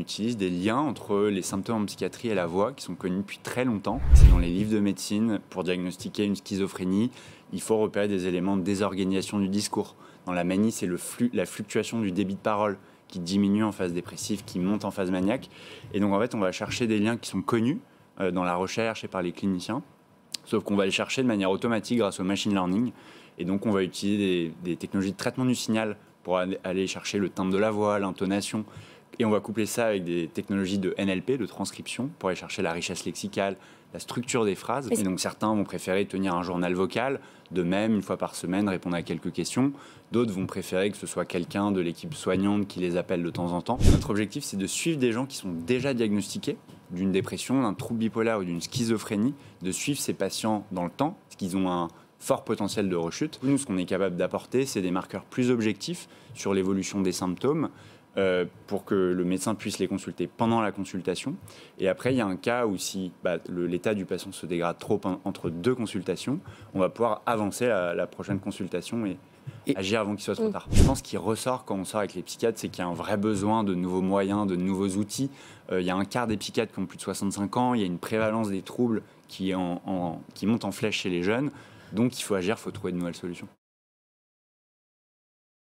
utilise des liens entre les symptômes en psychiatrie et la voix qui sont connus depuis très longtemps. C'est dans les livres de médecine, pour diagnostiquer une schizophrénie, il faut repérer des éléments de désorganisation du discours. Dans la manie, c'est la fluctuation du débit de parole qui diminue en phase dépressive, qui monte en phase maniaque. Et donc en fait, on va chercher des liens qui sont connus dans la recherche et par les cliniciens, sauf qu'on va les chercher de manière automatique grâce au machine learning. Et donc on va utiliser des technologies de traitement du signal pour aller chercher le timbre de la voix, l'intonation. Et on va coupler ça avec des technologies de NLP, de transcription, pour aller chercher la richesse lexicale, la structure des phrases. Et donc certains vont préférer tenir un journal vocal, de même, une fois par semaine, répondre à quelques questions. D'autres vont préférer que ce soit quelqu'un de l'équipe soignante qui les appelle de temps en temps. Notre objectif, c'est de suivre des gens qui sont déjà diagnostiqués d'une dépression, d'un trouble bipolaire ou d'une schizophrénie, de suivre ces patients dans le temps, parce qu'ils ont un fort potentiel de rechute. Nous, ce qu'on est capable d'apporter, c'est des marqueurs plus objectifs sur l'évolution des symptômes, pour que le médecin puisse les consulter pendant la consultation. Et après, il y a un cas où si l'état du patient se dégrade trop entre deux consultations, on va pouvoir avancer la prochaine consultation et agir avant qu'il soit trop tard. Je pense qu'il ressort quand on sort avec les psychiatres, c'est qu'il y a un vrai besoin de nouveaux moyens, de nouveaux outils. Il y a un quart des psychiatres qui ont plus de 65 ans, il y a une prévalence des troubles qui monte en flèche chez les jeunes. Donc il faut agir, il faut trouver de nouvelles solutions.